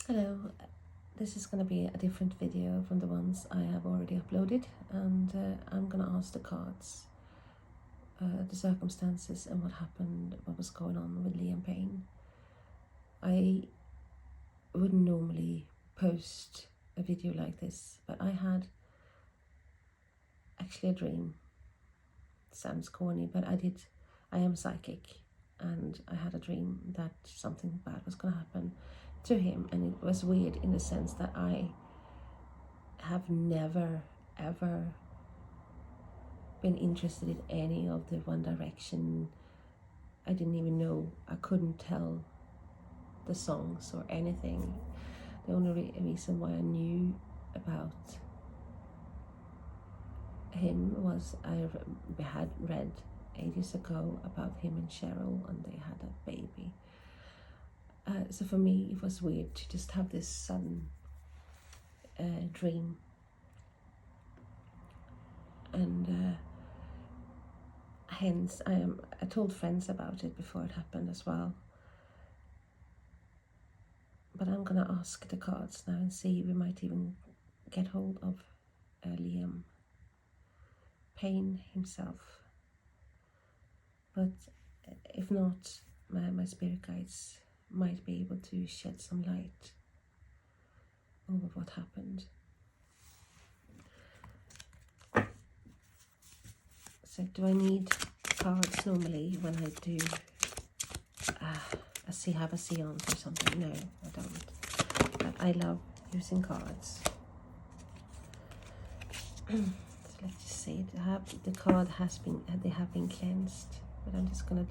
Hello, this is going to be a different video from the ones I have already uploaded, and I'm going to ask the cards the circumstances and what happened, what was going on with LiamPayne. I wouldn't normally post a video like this, but I had actually a dream. It sounds corny, but I am psychic, and I had a dream that something bad was going to happen to him, and it was weird in the sense that I have never ever been interested in any of the One Direction. I didn't even know, I couldn't tell the songs or anything. The only reason why I knew about him was I had read ages ago about him and Cheryl, and they had a baby. So for me it was weird to just have this sudden dream, and hence I told friends about it before it happened as well. But I'm gonna ask the cards now and see if we might even get hold of LiamPayne himself. But if not, my spirit guides might be able to shed some light over what happened. So do I need cards normally when I do have a seance or something? No, I don't. But I love using cards. So let's just see. The card they have been cleansed, but I'm just gonna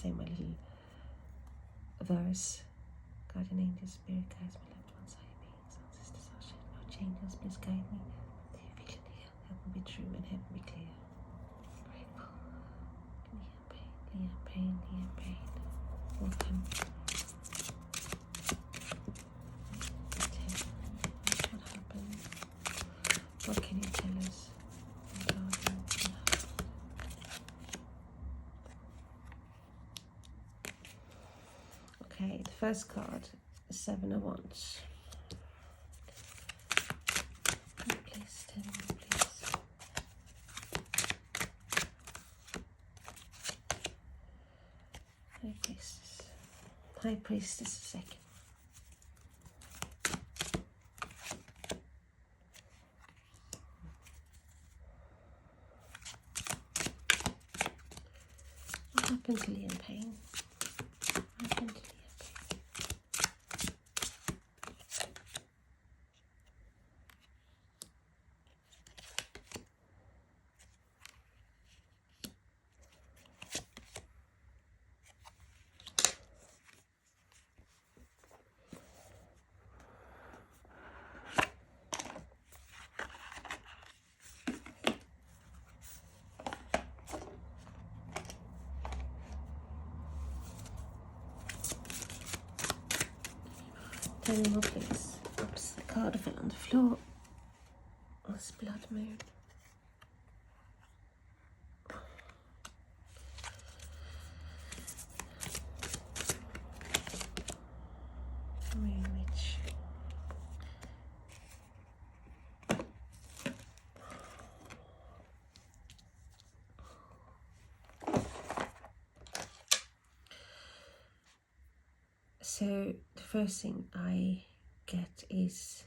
say my little verse. Guardian angels, spirit guides, my loved ones, high beings, ancestors, archangels, angels, please guide me. May your vision heal, help me be true, and help me be clear. Grateful. LiamPayne, welcome. What happened? What can you tell us? Okay, the first card is Seven of Wands. Please tell me, please. High Priestess. High Priestess second. What happened to LiamPayne? What happened to LiamPayne? Tell me more, please. Oops, the card fell on the floor. It's blood moon. Moon witch. So the first thing I get is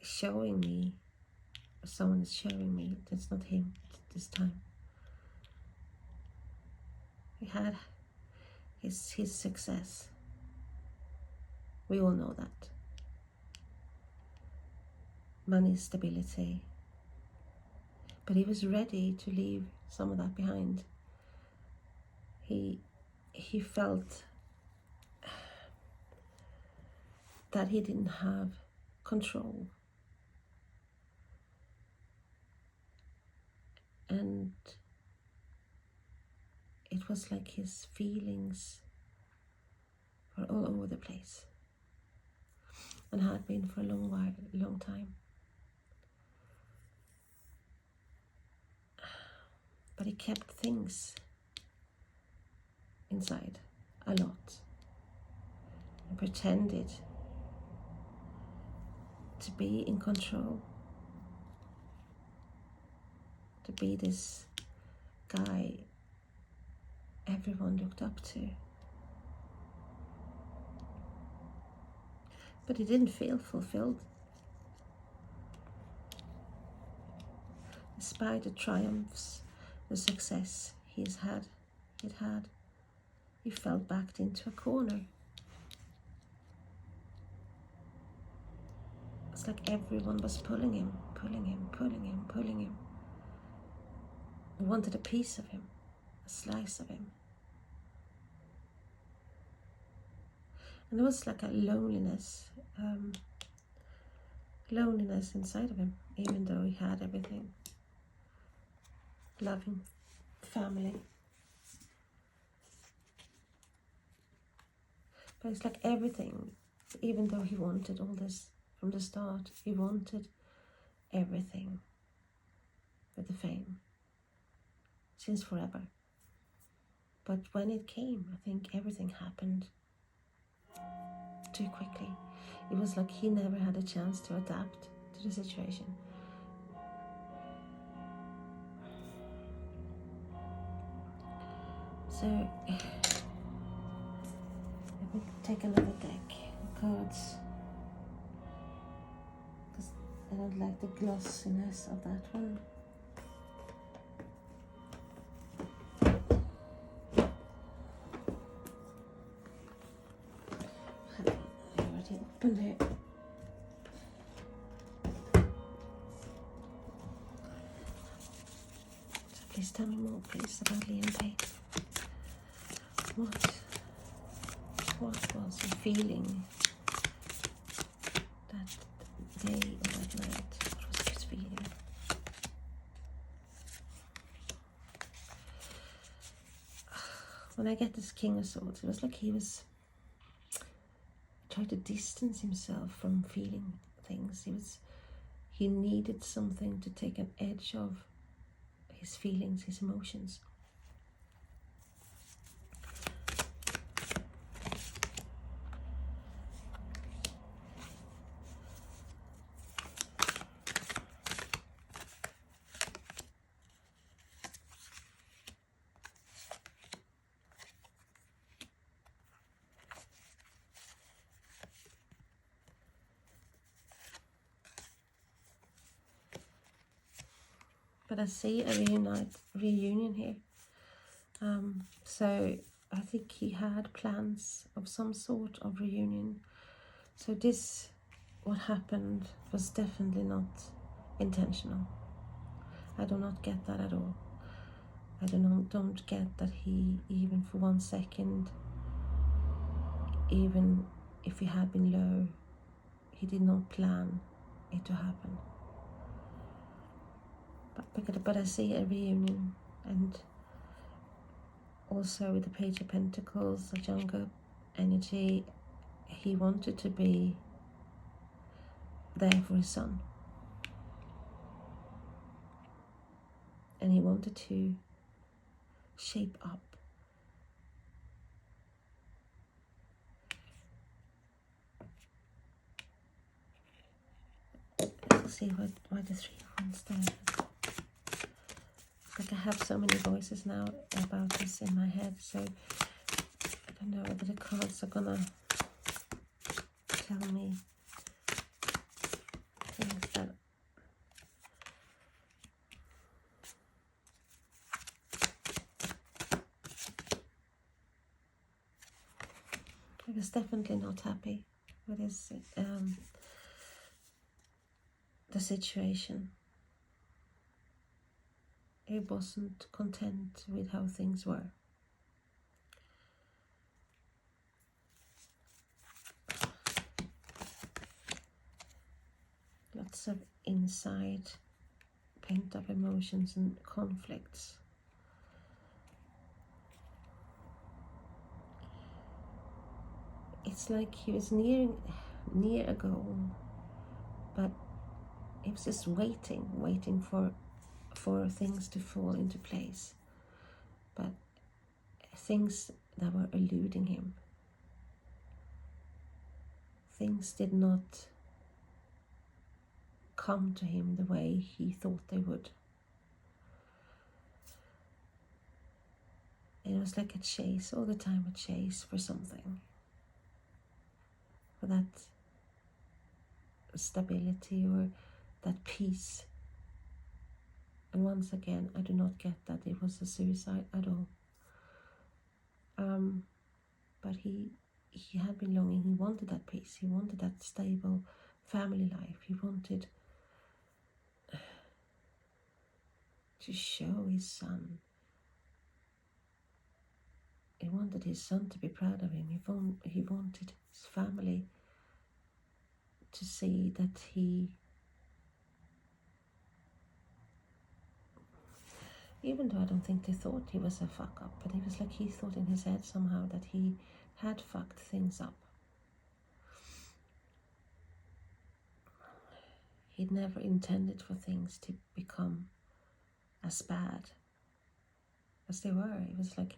showing me, someone is showing me, that's not him this time. He had his success. We all know that. Money, stability. But he was ready to leave some of that behind. He felt that he didn't have control, and it was like his feelings were all over the place, and had been for a long time. But he kept things inside a lot. and pretended to be in control, to be this guy everyone looked up to. But he didn't feel fulfilled. Despite the triumphs, the success he'd had, he fell backed into a corner. It's like everyone was pulling him. They wanted a piece of him, a slice of him. And there was like a loneliness inside of him, even though he had everything. Loving family. But it's like everything, even though he wanted all this from the start, he wanted everything with the fame since forever. But when it came, I think everything happened too quickly. It was like he never had a chance to adapt to the situation. So let me take another deck of cards, because I don't like the glossiness of that one. I already opened it. So please tell me more, please, about LiamPayne. What was he feeling that day or that night? What was his feeling? When I get this King of Swords, it was like he was trying to distance himself from feeling things. He needed something to take an edge of his feelings, his emotions. But I see a reunion here. So I think he had plans of some sort of reunion. So this, what happened, was definitely not intentional. I do not get that at all. I don't get that he, even for 1 second, even if he had been low, he did not plan it to happen. But I see a reunion, and also with the Page of Pentacles, the younger energy, he wanted to be there for his son. And he wanted to shape up. Let's see why the 3 of Wands there. Like I have so many voices now about this in my head, so I don't know whether the cards are gonna tell me things that I was definitely not happy with his the situation. He wasn't content with how things were. Lots of inside pent-up emotions and conflicts. It's like he was near a goal, but he was just waiting for things to fall into place. But things that were eluding him. things did not come to him the way he thought they would. It was like a chase, all the time a chase for something. For that stability or that peace. And once again, I do not get that it was a suicide at all. But he had been longing, he wanted that peace, he wanted that stable family life, he wanted to show his son. He wanted his son to be proud of him. He wanted his family to see that he, even though I don't think they thought he was a fuck up, but it was like he thought in his head somehow that he had fucked things up. He'd never intended for things to become as bad as they were. It was like,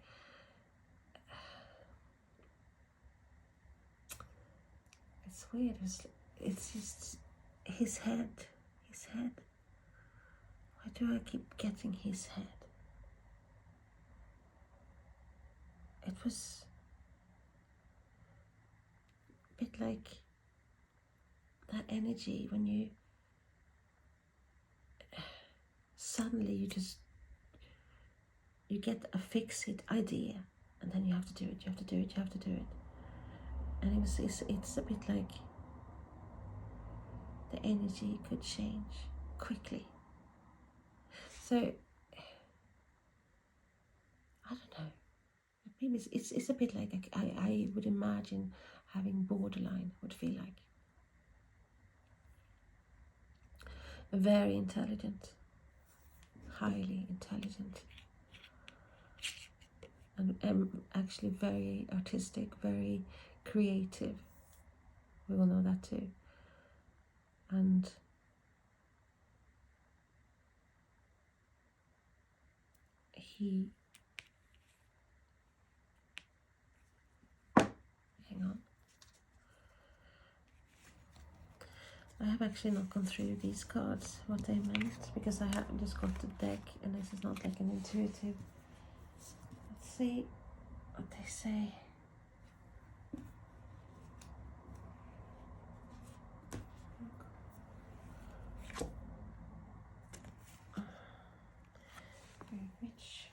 it's weird. It's just his head. Why do I keep getting his head? It was a bit like that energy when you suddenly you get a fixed idea, and then you have to do it. And it's a bit like the energy could change quickly. So I don't know. Maybe it's a bit like I would imagine having borderline would feel like. Very intelligent, highly intelligent, and actually very artistic, very creative. We all know that too. And he, hang on, I have actually not gone through these cards, what they meant, because I haven't just got the deck, and this is not like an intuitive. Let's see what they say. Which?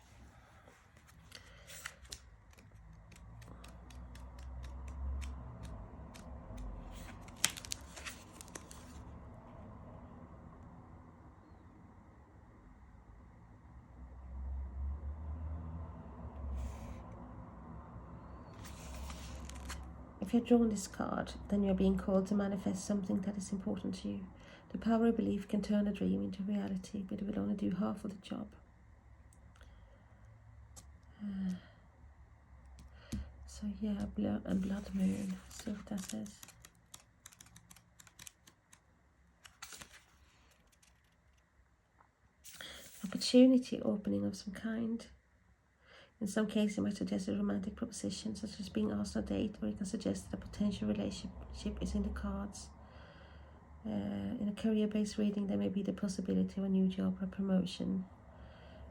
If you've drawn this card, then you're being called to manifest something that is important to you. The power of belief can turn a dream into reality, but it will only do half of the job. So yeah, blood moon. See what that says. Opportunity opening of some kind. In some cases, it might suggest a romantic proposition, such as being asked on a date, or it can suggest that a potential relationship is in the cards. In a career-based reading, there may be the possibility of a new job or promotion.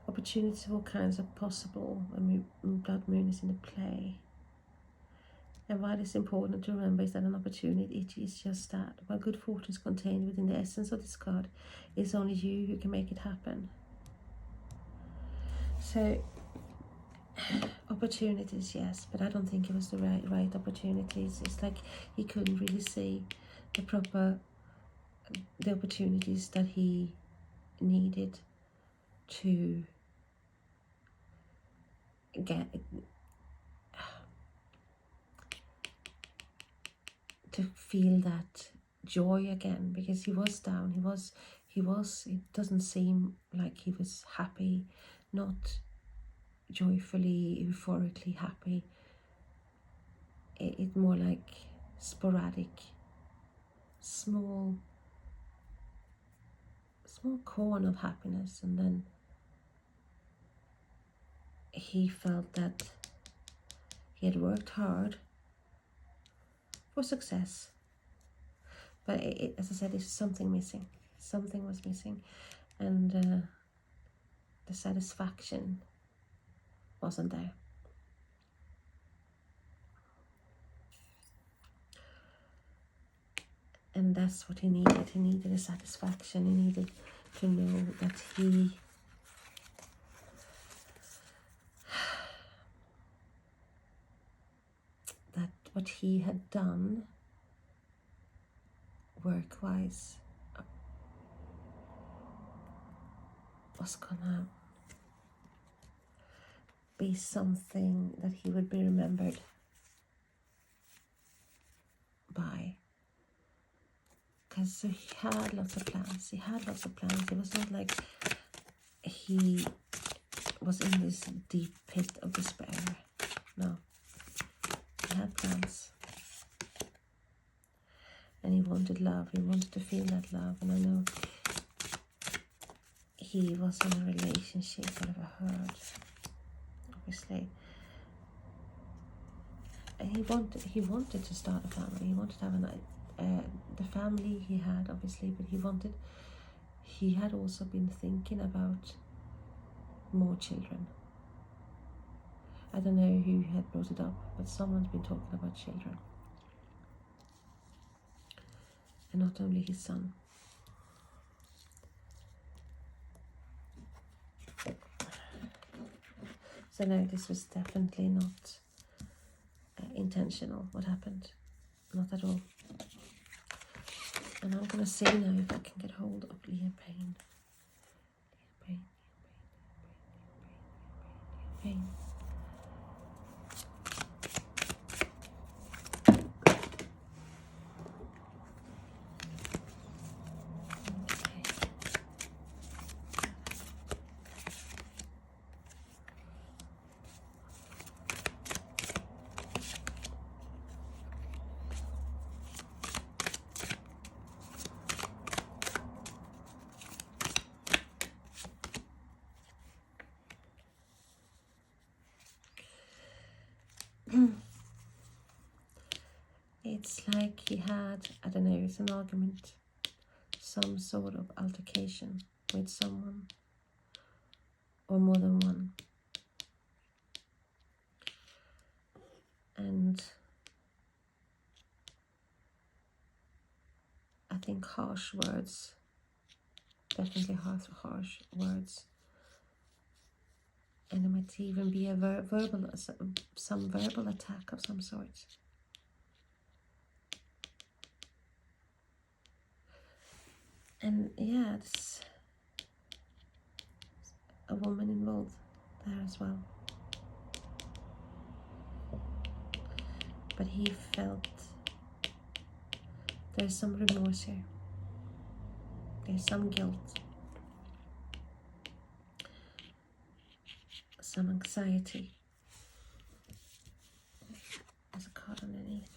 Opportunities of all kinds are possible when blood moon is in the play. And what is important to remember is that an opportunity is just that. While good fortune is contained within the essence of this card, it's only you who can make it happen. So, opportunities, yes, but I don't think it was the right opportunities. It's like he couldn't really see the opportunities that he needed to get, to feel that joy again, because he was down. It doesn't seem like he was happy, not joyfully, euphorically happy. It's more like sporadic, small corn of happiness, and then he felt that he had worked hard for success, But as I said, there's something missing. Something was missing, and the satisfaction wasn't there. And that's what he needed. He needed a satisfaction. He needed to know that that what he had done work-wise was gonna be something that he would be remembered by. Because he had lots of plans. He had lots of plans. It was not like he was in this deep pit of despair. No. He had plans. And he wanted love. He wanted to feel that love. And I know he was in a relationship, whatever I heard, obviously. And he wanted to start a family. He wanted to have the family he had, obviously, but he had also been thinking about more children. I don't know who had brought it up, but someone's been talking about children. And not only his son. So no, this was definitely not intentional, what happened. Not at all. And I'm going to see now if I can get hold of LiamPayne. LiamPayne. It's like he had, I don't know, it's an argument, some sort of altercation with someone, or more than one. And I think harsh words, definitely harsh words. And it might even be a some verbal attack of some sort. And yeah, there's a woman involved there as well. But he felt there's some remorse here. There's some guilt. Some anxiety. There's a card underneath.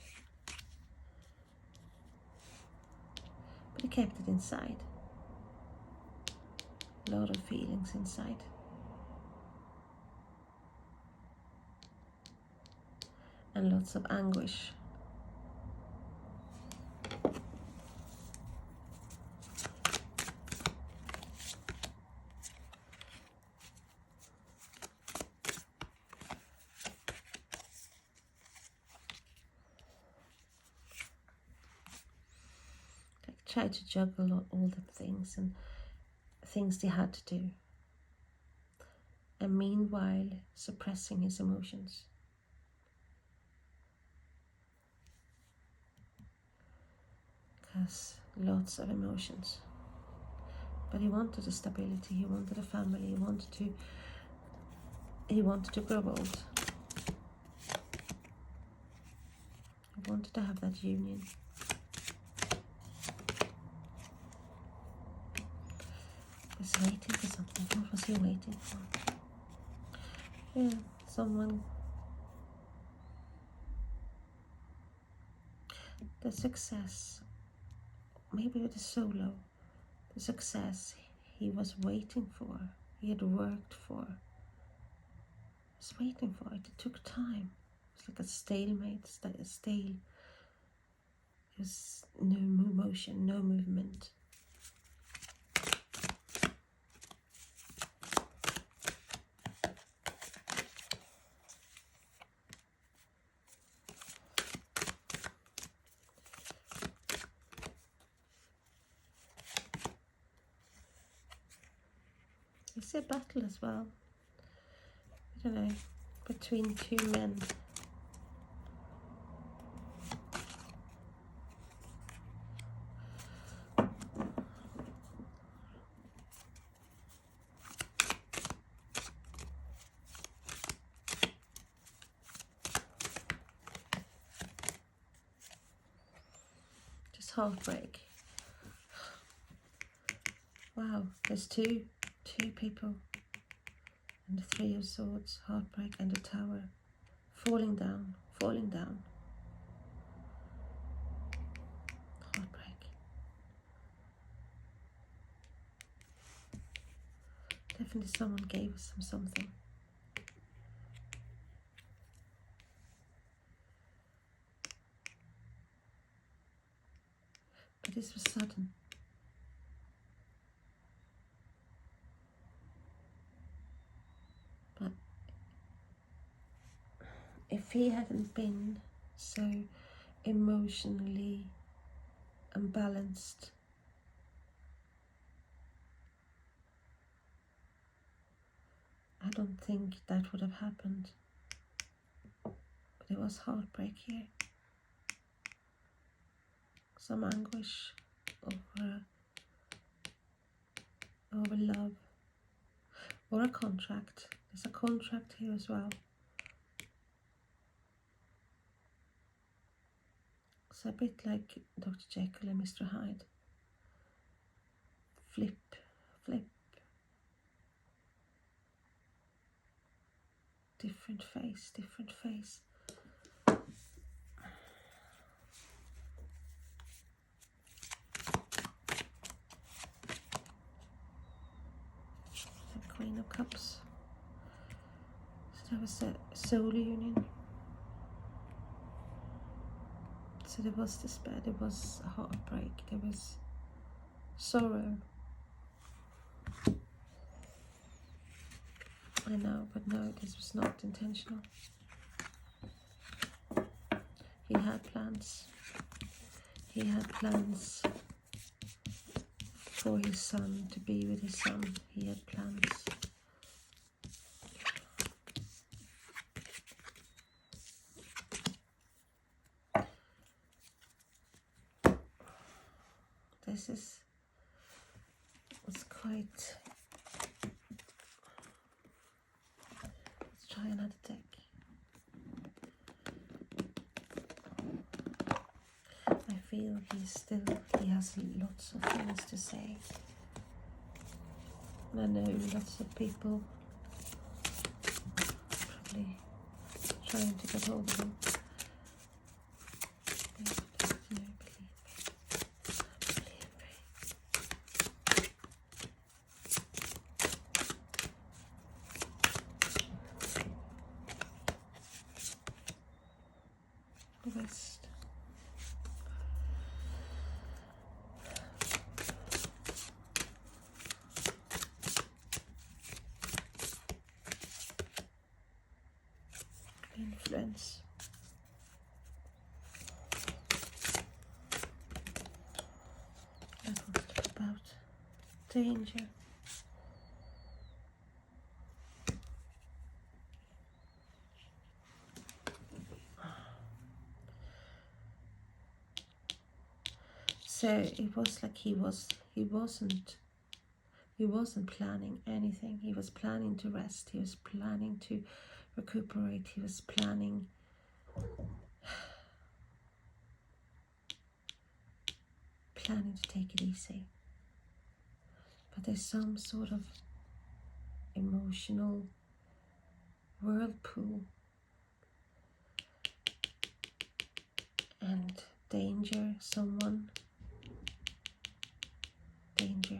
But he kept it inside. A lot of feelings inside. And lots of anguish. Tried to juggle all the things and things he had to do, and meanwhile suppressing his emotions. Because lots of emotions. But he wanted a stability, he wanted a family, he wanted to grow old. He wanted to have that union. He's waiting for something. What was he waiting for? Yeah, someone. The success, maybe with the solo, the success he was waiting for, he had worked for, he was waiting for it. It took time. It's like a stalemate, There's no motion, no movement. It's a battle as well. I don't know, between two men. Just heartbreak. Wow, there's two people. And the Three of Swords, heartbreak, and the Tower. Falling down, falling down. Heartbreak. Definitely someone gave us something. But this was sudden. But if he hadn't been so emotionally unbalanced, I don't think that would have happened. But there was heartbreak here. Some anguish over love. Or a contract. There's a contract here as well. It's a bit like Dr. Jekyll and Mr. Hyde. Flip. Different face. The Queen of Cups. So there was a soul union. So there was despair, there was heartbreak, there was sorrow. I know, but no, this was not intentional. He had plans. He had plans for his son, to be with his son. He had plans. This was quite... Let's try another deck. I feel he has lots of things to say. And I know lots of people probably trying to get hold of him. West. Influence. That was about danger. So it was like he wasn't planning anything. He was planning to rest. He was planning to recuperate. He was planning to take it easy. But there's some sort of emotional whirlpool and danger, danger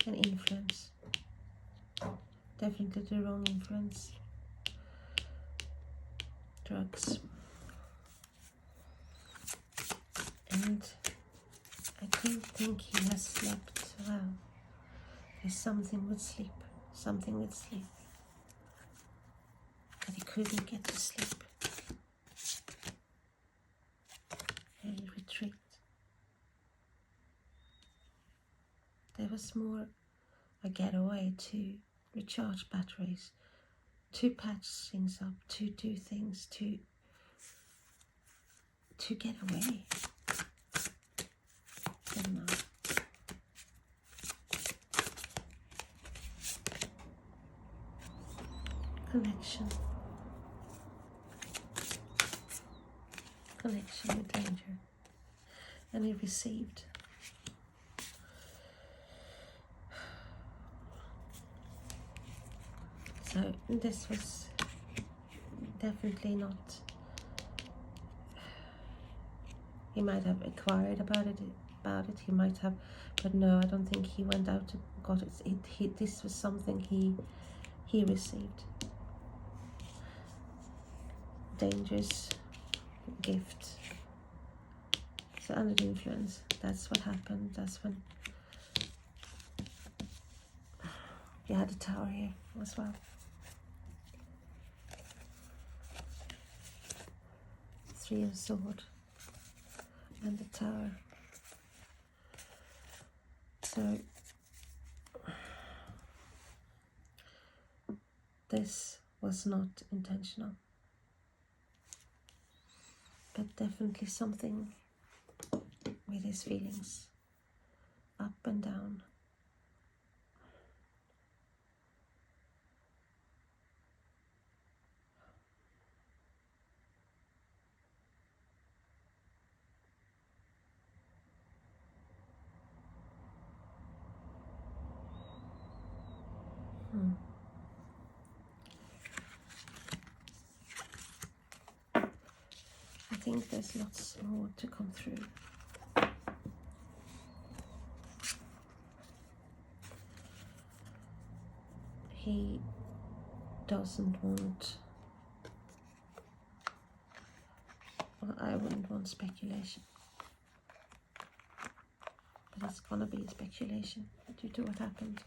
and influence. Definitely the wrong influence. Drugs. And I don't think he has slept well. There's something with sleep, that he couldn't get to sleep. He'll retreat. There was more a getaway to recharge batteries, to patch things up, to do things, to get away. But no. Connection with danger, and he received. So this was definitely not. He might have inquired about it. He might have, but no, I don't think he went out to got it. This was something he received. Dangerous gift. So under the influence, that's what happened. That's when you had a tower here as well. Three of Swords and the tower. So this was not intentional, but definitely something with his feelings up and down. I think there's lots more to come through. He doesn't want, well, I wouldn't want speculation, but it's gonna be speculation due to what happened.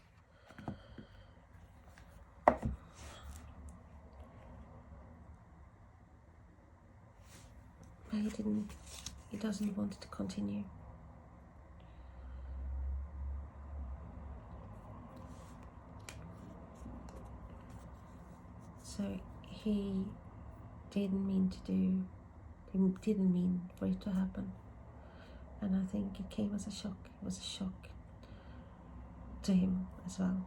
But he doesn't want it to continue. So he didn't mean for it to happen. And I think it came as a shock. It was a shock to him as well.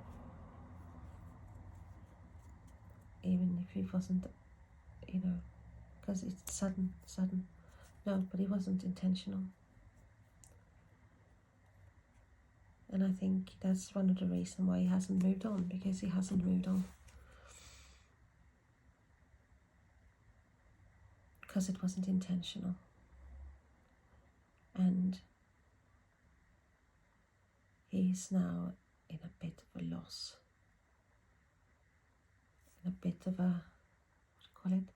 Even if it wasn't, because it's sudden. No, but it wasn't intentional. And I think that's one of the reasons why he hasn't moved on, because he hasn't moved on. Because it wasn't intentional. And he's now in a bit of a loss. In a bit of a, what do you call it?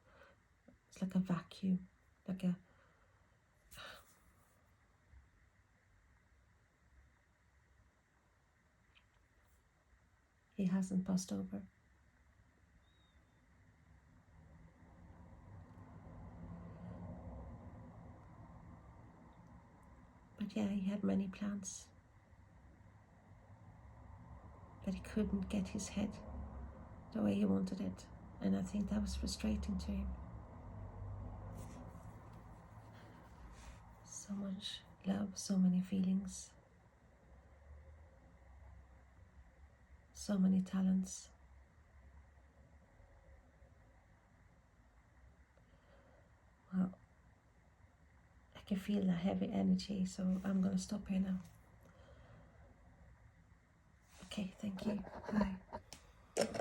It's like a vacuum. He hasn't passed over. But yeah, he had many plans. But he couldn't get his head the way he wanted it. And I think that was frustrating to him. So much love, so many feelings, so many talents. Well, I can feel the heavy energy, so I'm going to stop here now. Okay, thank you. Bye.